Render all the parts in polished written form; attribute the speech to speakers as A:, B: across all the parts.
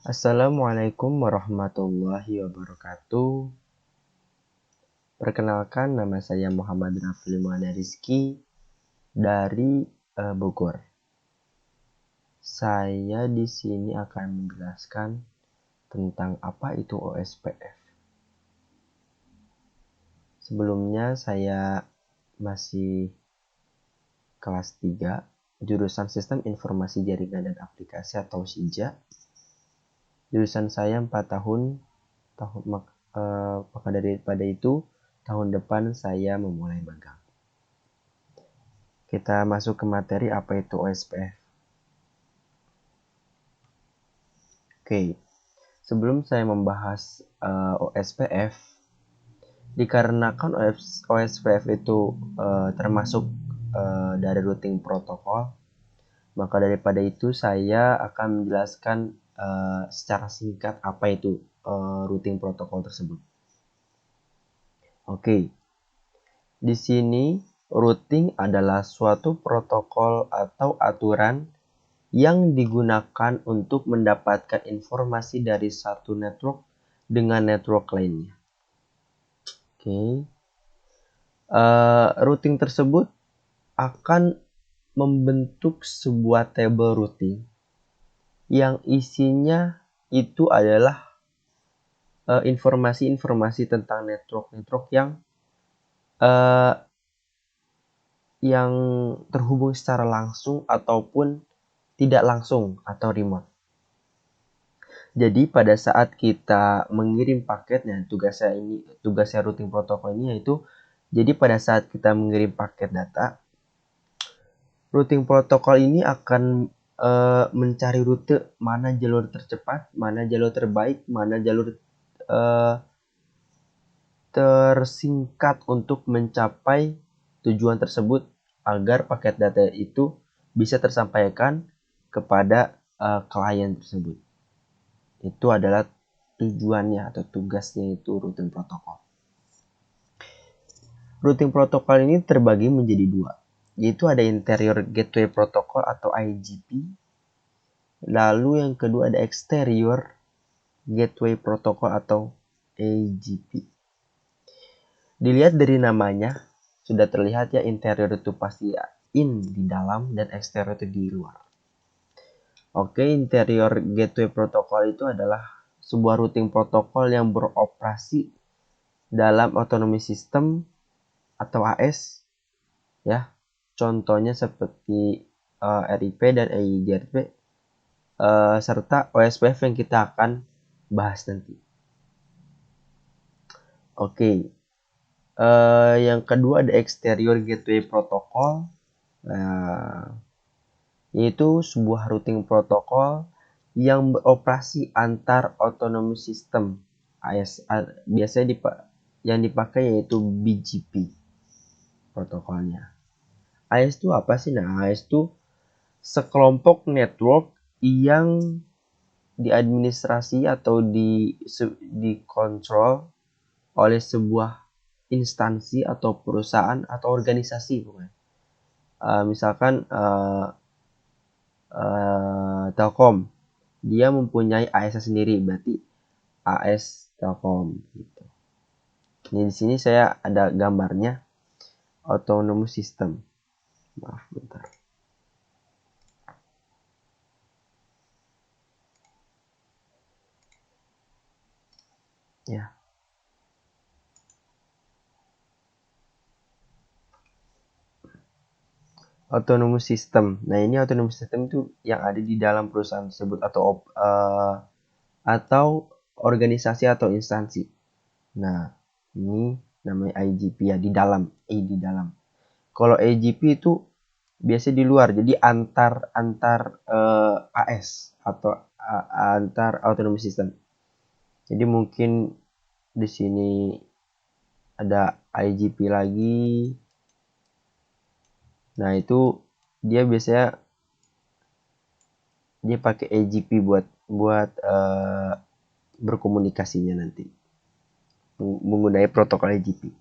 A: Assalamualaikum warahmatullahi wabarakatuh. Perkenalkan, nama saya Muhammad Rafli Muhammad Rizky dari Bogor. Saya di sini akan menjelaskan tentang apa itu OSPF. Sebelumnya saya masih kelas 3, jurusan Sistem Informasi Jaringan dan Aplikasi atau SIJA. Jurusan saya 4 tahun, maka daripada itu tahun depan saya memulai magang. Kita masuk ke materi apa itu OSPF. Oke, sebelum saya membahas OSPF, dikarenakan OSPF itu termasuk dari routing protokol, maka daripada itu saya akan menjelaskan secara singkat apa itu routing protokol tersebut. Oke, di sini routing adalah suatu protokol atau aturan yang digunakan untuk mendapatkan informasi dari satu network dengan network lainnya. Oke, routing tersebut akan membentuk sebuah table routing yang isinya itu adalah informasi-informasi tentang network yang terhubung secara langsung ataupun tidak langsung atau remote. Jadi pada saat kita mengirim paketnya, tugasnya routing protokol ini yaitu, jadi pada saat kita mengirim paket data, routing protokol ini akan mencari rute mana jalur tercepat, mana jalur terbaik, mana jalur tersingkat untuk mencapai tujuan tersebut agar paket data itu bisa tersampaikan kepada klien tersebut. Itu adalah tujuannya atau tugasnya itu routing protokol. Routing protokol ini terbagi menjadi dua, yaitu ada interior gateway protocol atau IGP, lalu yang kedua ada exterior gateway protocol atau AGP. Dilihat dari namanya, sudah terlihat ya, interior itu pasti in di dalam dan exterior itu di luar. Oke, interior gateway protocol itu adalah sebuah routing protokol yang beroperasi dalam autonomy system atau AS, ya. Contohnya seperti RIP dan EIGRP serta OSPF yang kita akan bahas nanti. Oke. Yang kedua ada exterior gateway protocol, yaitu sebuah routing protokol yang beroperasi antar autonomy system AS. Biasanya yang dipakai yaitu BGP protokolnya. AS itu apa sih? Nah, AS itu sekelompok network yang diadministrasi atau dikontrol oleh sebuah instansi atau perusahaan atau organisasi, bukan? Misalkan Telkom, dia mempunyai AS sendiri, berarti AS Telkom gitu. Ini di sini saya ada gambarnya autonomous system. Maaf bentar. Ya. Autonomous system. Nah, ini autonomous system itu yang ada di dalam perusahaan tersebut atau organisasi atau instansi. Nah, ini namanya IGP ya, di dalam. Kalau AGP itu biasanya di luar, jadi antar AS atau antar autonomous system. Jadi mungkin di sini ada IGP lagi. Nah, itu dia biasanya dia pakai AGP buat berkomunikasinya nanti menggunakan protokol AGP.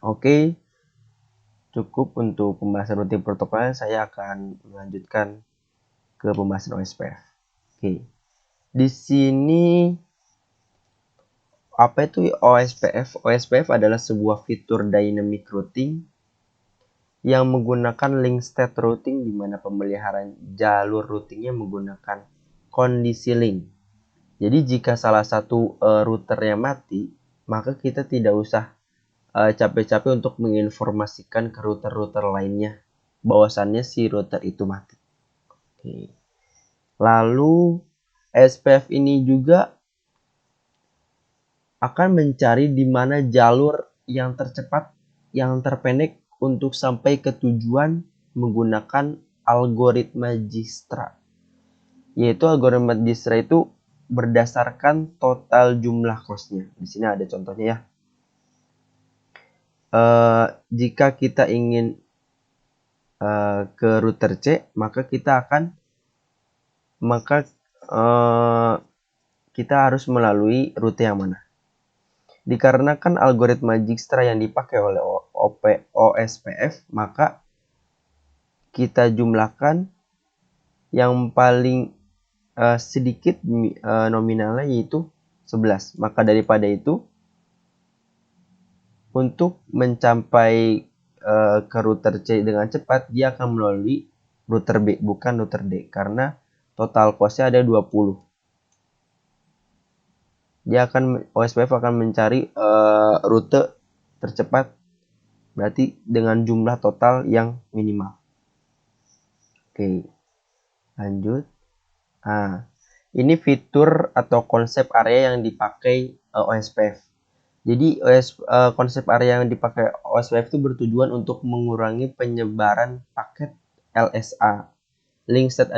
A: Oke, cukup untuk pembahasan routing protokolnya. Saya akan melanjutkan ke pembahasan OSPF. Oke, Di sini apa itu OSPF? OSPF adalah sebuah fitur dynamic routing yang menggunakan link state routing di mana pemeliharaan jalur routingnya menggunakan kondisi link. Jadi jika salah satu routernya mati, maka kita tidak usah capek-capek untuk menginformasikan ke router-router lainnya bahwasannya si router itu mati. Oke. Lalu SPF ini juga akan mencari di mana jalur yang tercepat, yang terpendek untuk sampai ke tujuan menggunakan algoritma Dijkstra. Yaitu algoritma Dijkstra itu berdasarkan total jumlah cost-nya. Di sini ada contohnya ya. Jika kita ingin ke router C, maka kita harus melalui rute yang mana. Dikarenakan algoritma Dijkstra yang dipakai oleh OSPF, maka kita jumlahkan yang paling sedikit nominalnya yaitu 11. Maka daripada itu, untuk mencapai ke router C dengan cepat, dia akan melalui router B, bukan router D, karena total cost-nya ada 20. OSPF akan mencari rute tercepat, berarti dengan jumlah total yang minimal. Oke, lanjut. Nah, ini fitur atau konsep area yang dipakai OSPF. Jadi konsep area yang dipakai OSPF itu bertujuan untuk mengurangi penyebaran paket LSA, link state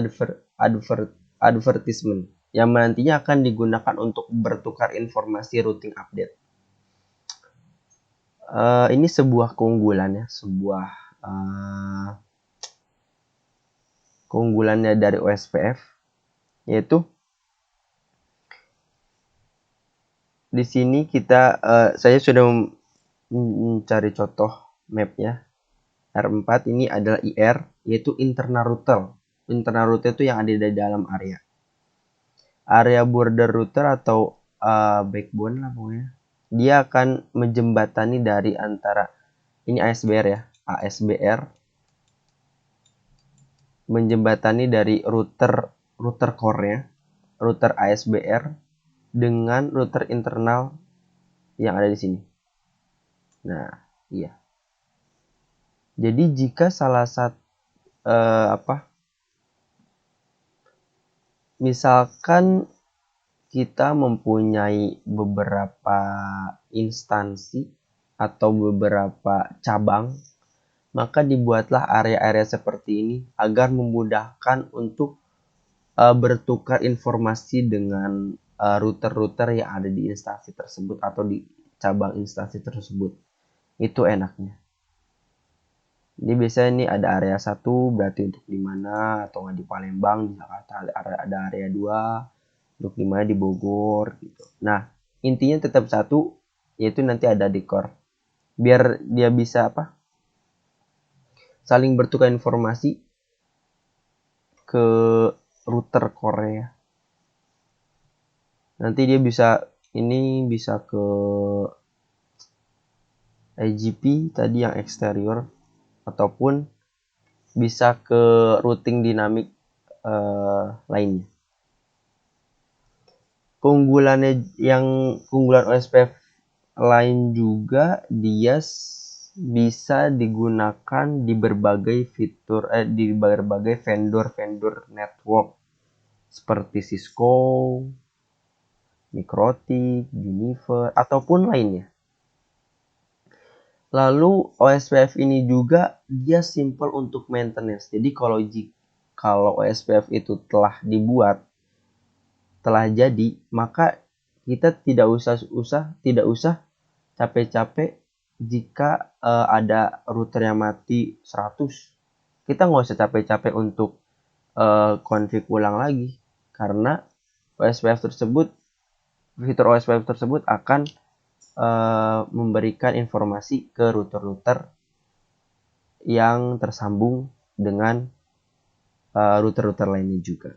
A: advertisement, yang nantinya akan digunakan untuk bertukar informasi routing update. Ini sebuah keunggulan ya, keunggulannya dari OSPF, yaitu di sini saya sudah mencari contoh mapnya R4. Ini adalah IR, yaitu internal router. Internal router itu yang ada di dalam area border router atau backbone lah pokoknya. Dia akan menjembatani dari antara ini ASBR ya, ASBR menjembatani dari router core-nya, router ASBR dengan router internal yang ada di sini. Nah, iya. Jadi jika salah satu misalkan kita mempunyai beberapa instansi atau beberapa cabang, maka dibuatlah area-area seperti ini agar memudahkan untuk bertukar informasi dengan router-router yang ada di instansi tersebut atau di cabang instansi tersebut. Itu enaknya. Jadi biasanya ini ada area 1 berarti untuk di mana, atau nggak di Palembang, di Jakarta ada area 2 untuk di mana di Bogor gitu. Nah, intinya tetap satu, yaitu nanti ada di core. Biar dia bisa saling bertukar informasi ke router core-nya. Nanti dia bisa ke IGP tadi yang eksterior, ataupun bisa ke routing dinamik lainnya. Keunggulan OSPF lain juga, dia bisa digunakan di berbagai fitur di berbagai vendor network seperti Cisco, Mikrotik, Juniper, ataupun lainnya. Lalu OSPF ini juga dia simple untuk maintenance. Jadi kalau OSPF itu telah jadi, maka kita tidak usah capek-capek jika ada router yang mati 100. Kita nggak usah capek-capek untuk config ulang lagi, karena fitur OSPF tersebut akan memberikan informasi ke router-router yang tersambung dengan router-router lainnya juga.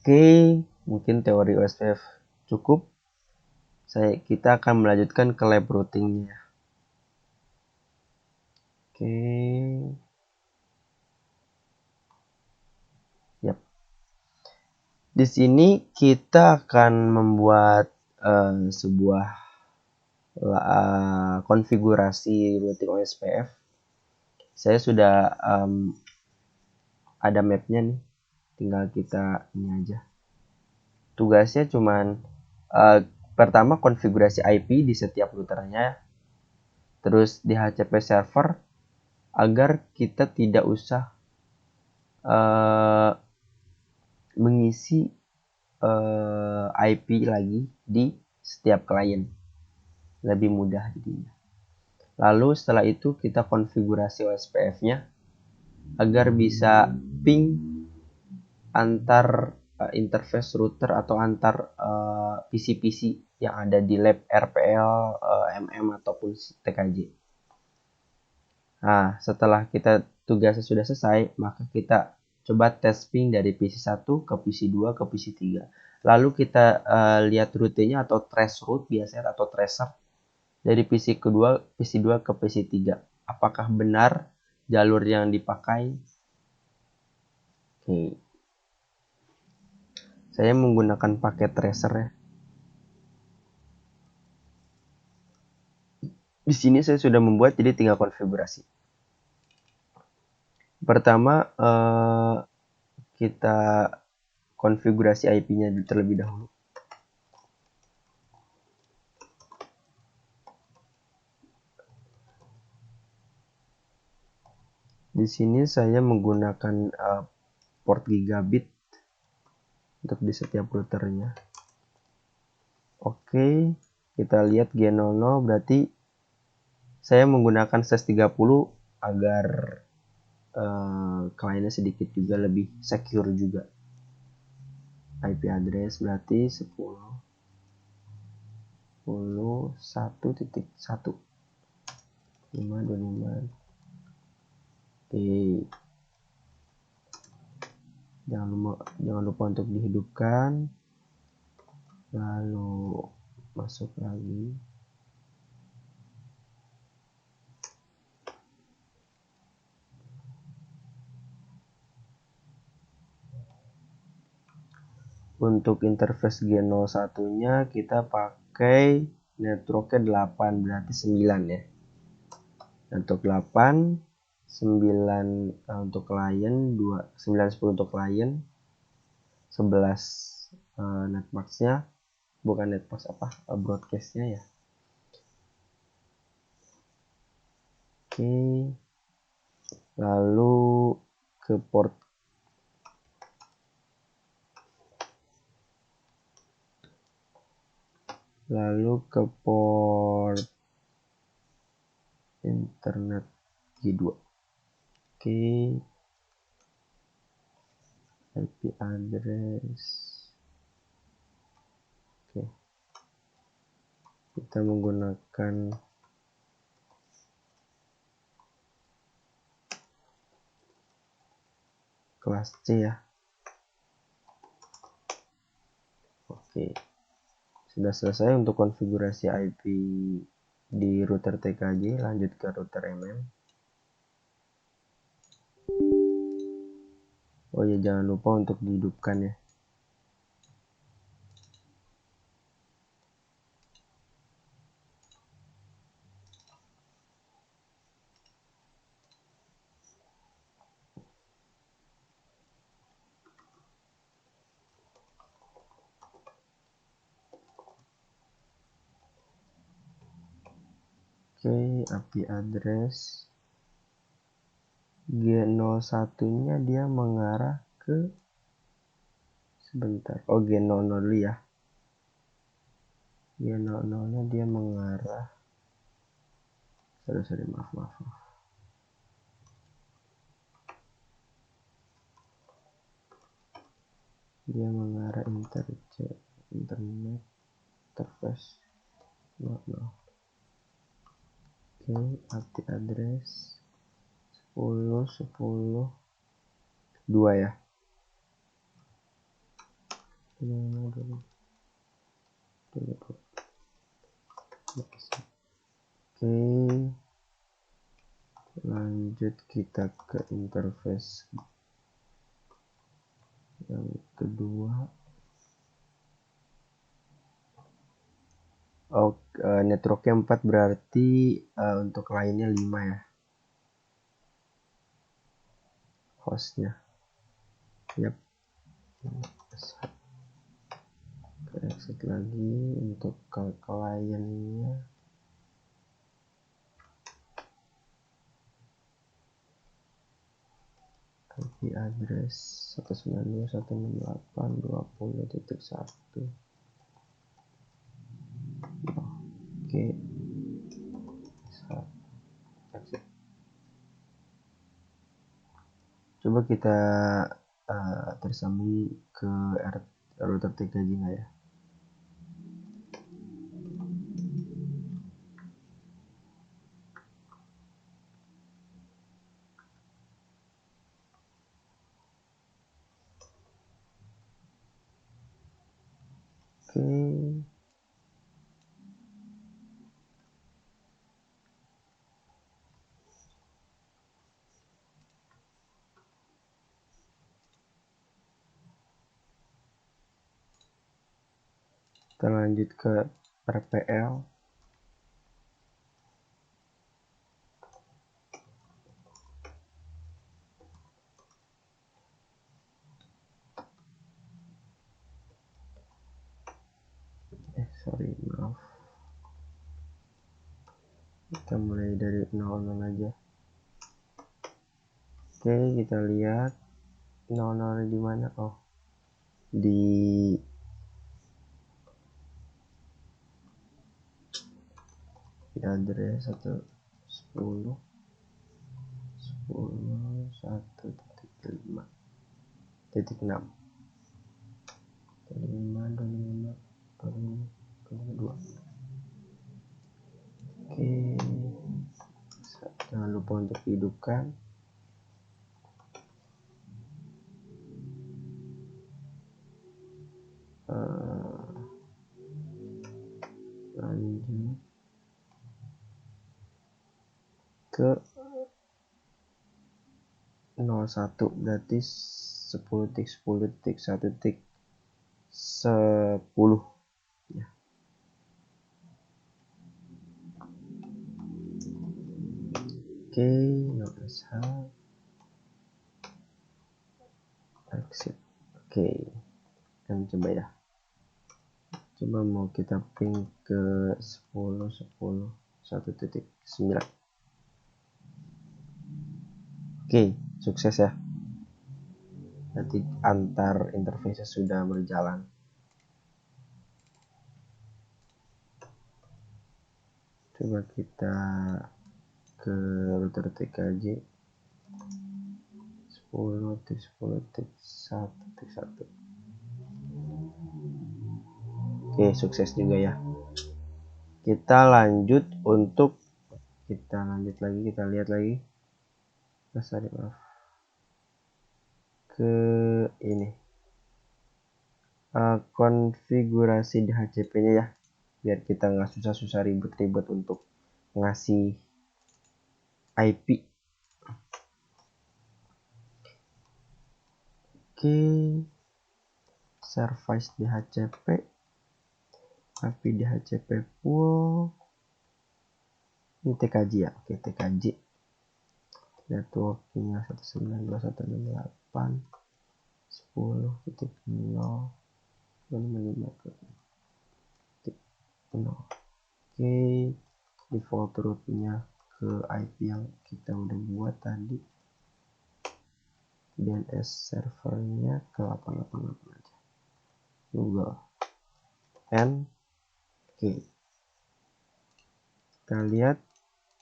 A: Oke, mungkin teori OSPF cukup. Kita akan melanjutkan ke lab routingnya. Oke. Yap. Di sini kita akan membuat sebuah konfigurasi routing OSPF. Saya sudah ada mapnya nih, tinggal kita ini aja. Tugasnya cuman pertama konfigurasi IP di setiap routernya, terus di HCP server agar kita tidak usah mengisi IP lagi di setiap klien, lebih mudah jadinya. Lalu setelah itu kita konfigurasi OSPF-nya agar bisa ping antar interface router atau antar PC-PC yang ada di lab RPL, MM ataupun TKJ. Nah, setelah kita tugasnya sudah selesai, maka kita coba tes ping dari PC1 ke PC2 ke PC3. Lalu kita lihat rutenya atau trace route biasanya atau tracer dari PC2 ke PC3. Apakah benar jalur yang dipakai? Oke. Saya menggunakan paket tracer ya. Di sini saya sudah membuat, jadi tinggal konfigurasi. Pertama kita konfigurasi IP-nya terlebih dahulu. Di sini saya menggunakan port gigabit untuk di setiap routernya. Oke, kita lihat G00 berarti saya menggunakan SES30 agar kliennya sedikit juga lebih secure juga. IP address berarti 10.1.1 525. Oke. Jangan lupa untuk dihidupkan. Lalu masuk lagi. Untuk interface G01-nya kita pakai networknya 8, berarti 9 ya. Untuk 8, 9 untuk klien, 9 10 untuk klien, 11 netmax-nya, bukan netmax broadcast-nya ya. Oke. Lalu ke port internet G2. Oke. IP address. Oke. Kita menggunakan kelas C ya. Oke. Sudah selesai untuk konfigurasi IP di router TKJ, lanjut ke router MM. Oh ya, jangan lupa untuk dihidupkan ya. Oke, IP address G01-nya dia mengarah ke sebentar. Oh, G00 dulu ya. G00-nya dia mengarah. Sorry, maaf. Dia mengarah internet interface. No. Oke, IP address 10.10.2 ya. Oke, lanjut kita ke interface yang kedua. Networknya 4 berarti untuk lainnya 5 ya, hostnya. Yap. Exit lagi untuk ke kliennya. IP address 192.168.20.1. Oke. Exit. Coba kita tersambung ke router 3G nggak ya? Oke. Kita lanjut ke RPL. Maaf. Kita mulai dari 00 aja. Oke, kita lihat 00 di mana? Oh, di address 1.10.1.5.6 25.25.25.2. Oke, jangan lupa untuk hidupkan. Lanjut ke 01 berarti 10.10.1.10 ya. Oke, no SH exit. Oke, dan coba ya, coba mau kita ping ke 10.10.1.9. Oke, sukses ya. Nanti antar interface sudah berjalan. Coba kita ke router TKJ 10.10.1.1. Oke, sukses juga ya. Kita lanjut lagi, kita lihat lagi. Maaf. Ke ini. Konfigurasi DHCP-nya ya. Biar kita nggak susah-susah ribet-ribet untuk ngasih IP. Oke. Service DHCP. IP DHCP pool. Ini TKJ ya. Oke, TKJ. Networknya 192.168.10.0.55.0. Oke, default rootnya ke IP yang kita udah buat tadi. DNS servernya ke 888 aja. Google N. Oke, kita lihat,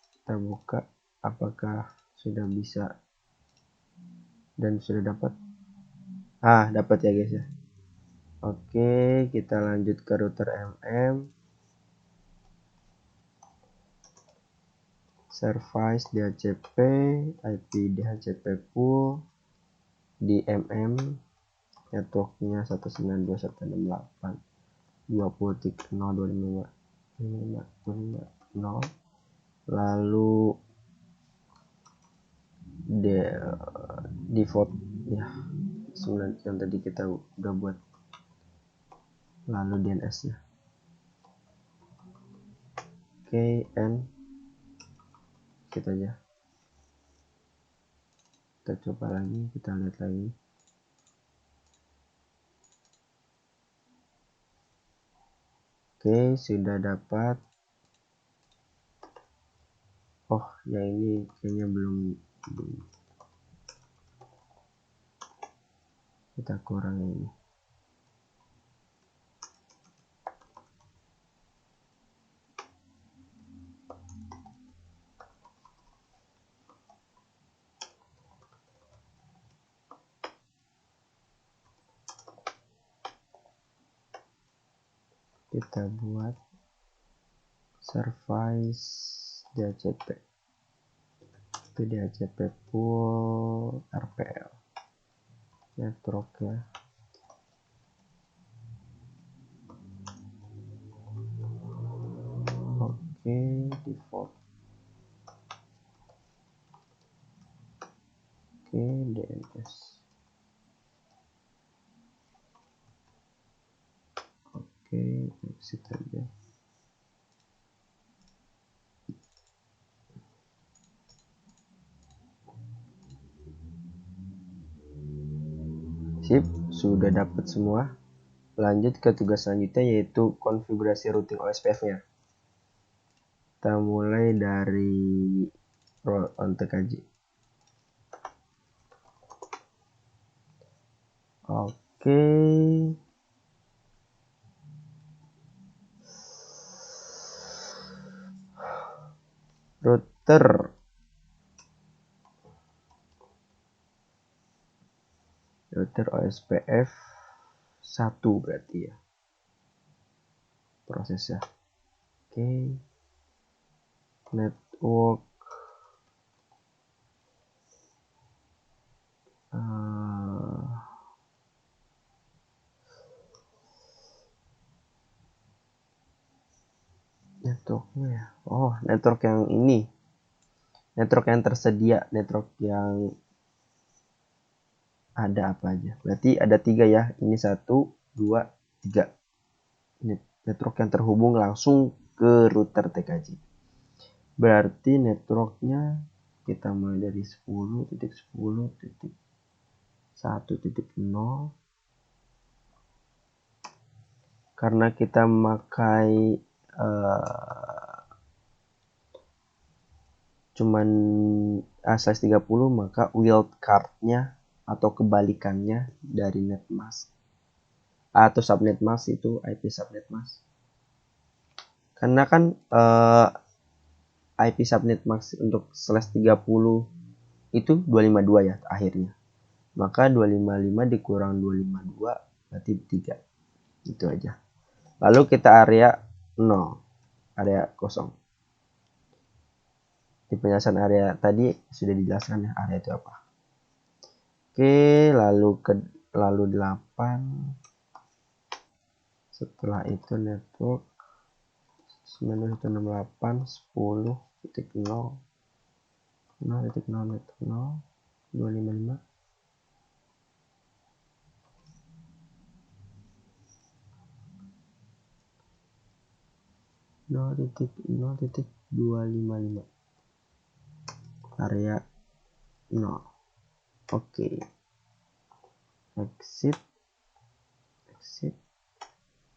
A: kita buka apakah sudah bisa dan sudah dapat. Dapat ya guys ya. Oke, kita lanjut ke router MM. Service DHCP, IP DHCP pool di MM. networknya 192.168.20.0.25.0. Lalu default ya yang tadi kita udah buat, lalu DNS nya. Oke, and kita aja, kita coba lagi, kita lihat lagi. Oke, sudah dapat. Oh, yang ini kayaknya belum. Kita kurang ini. Kita buat service DHCP. Itu DHCP pool RPL. Network ya. Oke, default. Oke, DNS. Oke, exit aja. Sip, sudah dapat semua. Lanjut ke tugas selanjutnya, yaitu konfigurasi routing OSPF-nya. Kita mulai dari roll on TKJ. Oke. Router OSPF 1 berarti ya prosesnya. Oke. Network networknya ya. Oh, network yang ini. Network yang tersedia, network yang ada apa aja. Berarti ada 3 ya. Ini 1, 2, 3. Network yang terhubung langsung ke router TKJ. Berarti networknya kita mulai dari 10.10.1.0. Karena kita memakai cuman A/30, maka wildcardnya atau kebalikannya dari netmask atau subnet mask itu IP subnet mask. Karena kan IP subnet mask untuk /30 itu 252 ya akhirnya. Maka 255 dikurang 252 berarti 3. Itu aja. Lalu kita area 0, area kosong. Di penjelasan area tadi sudah dijelaskan ya area itu apa. Oke, lalu 8. Setelah itu network 9168 10.0 0.0.0 255 0.0.255 area 0. Oke. Exit.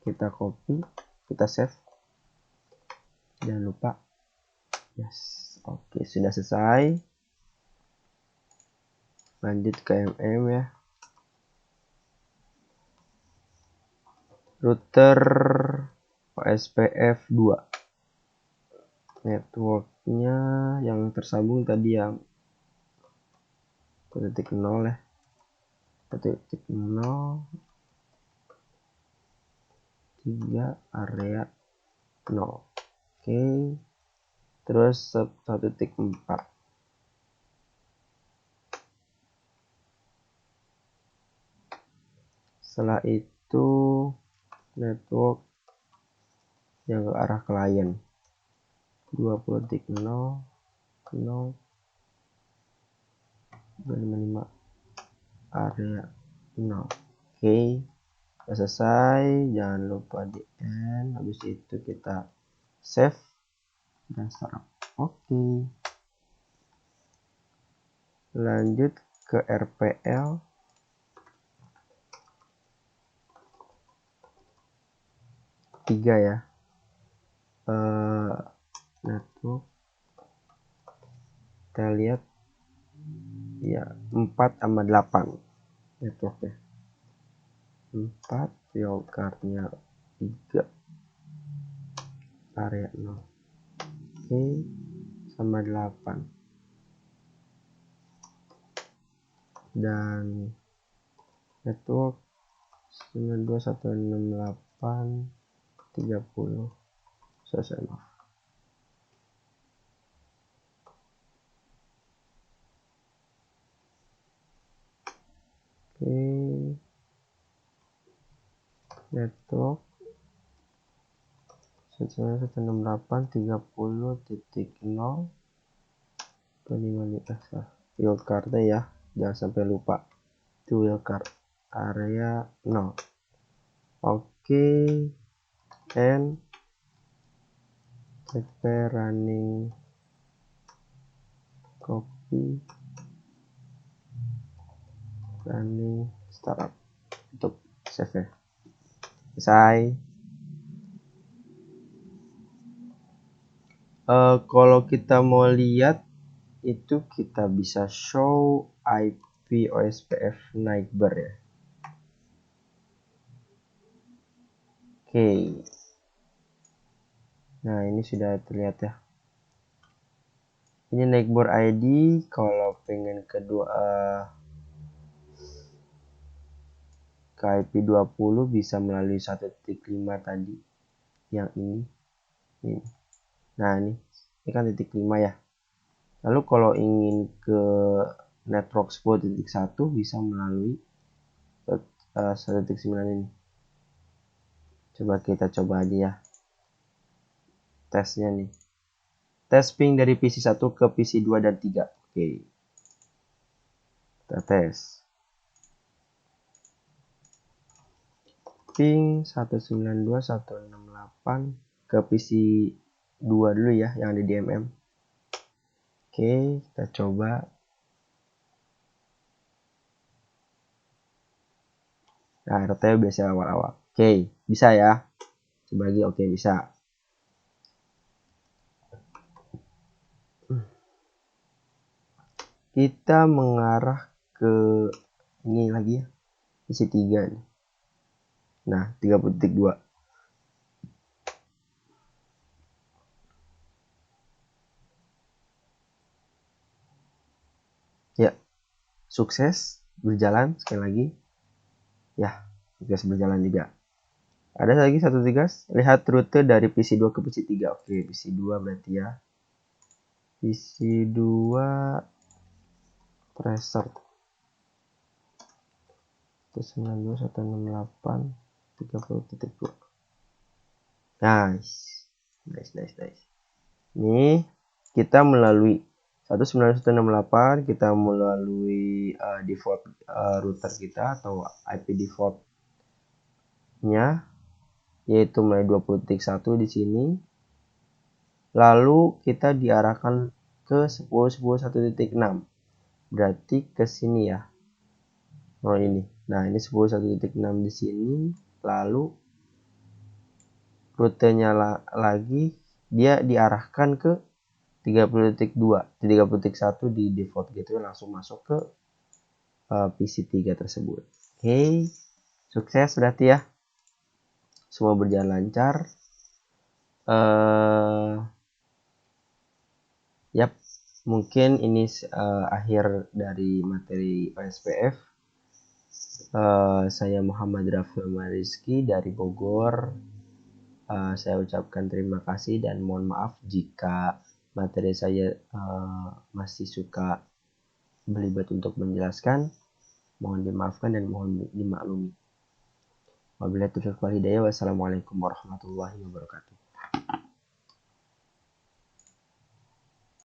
A: Kita copy, kita save. Jangan lupa. Yes. Oke, sudah selesai. Lanjut ke MM ya. Router OSPF 2. Networknya yang tersambung tadi yang 1.0 ya. 1.0 3 area 0. Oke. Terus 1.4. Setelah itu network yang ke arah klien 20.0.0.255 area 0. Oke, udah selesai. Jangan lupa di end. Habis itu kita save dan startup. Oke, lanjut ke RPL. Tiga ya, network kita lihat ya 4/8 networknya, 4 wildcardnya 3 area 0. Oke, sama 8 dan network 92.168.30 selesai. Oke, network 168.30.0 ke 5 wildcardnya ya, jangan sampai lupa itu wildcard area 0. Oke, and running copy running startup untuk save. Selesai. Kalau kita mau lihat itu kita bisa show IP OSPF neighbor ya. Oke. Nah, ini sudah terlihat ya. Ini neighbor ID. Kalau pengen kedua ke IP 20 bisa melalui 1.5 tadi yang ini. Nah, ini kan titik 5 ya. Lalu kalau ingin ke network 10.1 bisa melalui 1.9 ini. Coba kita coba aja ya tesnya nih. Tes ping dari PC 1 ke PC 2 dan 3. Oke, kita tes ping 192.168 ke PC 2 dulu ya, yang ada di MM. Oke, kita coba. Nah, RT biasa awal-awal. Oke, bisa ya. Coba lagi. Oke, bisa. Kita mengarah ke ini lagi ya, PC 3 nih. Nah, 30.2. Ya, sukses berjalan sekali lagi. Ya, sukses berjalan juga. Ada lagi satu tugas, lihat rute dari PC 2 ke PC 3. Oke, PC 2 berarti ya. PC 2 tracer 192.168.30.2. Nice. Nih, kita melalui 192.168, kita melalui default router kita atau IP defaultnya, yaitu mulai 20.1 di sini. Lalu kita diarahkan ke 10.10.1.6. Berarti ke sini ya. Oh, ini. Nah, ini 10.1.6 di sini. Lalu rutenya lagi dia diarahkan ke 30.2, 30.1 di default gitu, langsung masuk ke PC 3 tersebut. Oke, sukses berarti ya. Semua berjalan lancar. Yap, mungkin ini akhir dari materi OSPF. Saya Muhammad Rafil Mariski dari Bogor. Saya ucapkan terima kasih dan mohon maaf jika materi saya masih suka belibet untuk menjelaskan. Mohon dimaafkan dan mohon dimaklumi. Wabillahi taufiq wal hidayah. Wassalamualaikum warahmatullahi wabarakatuh.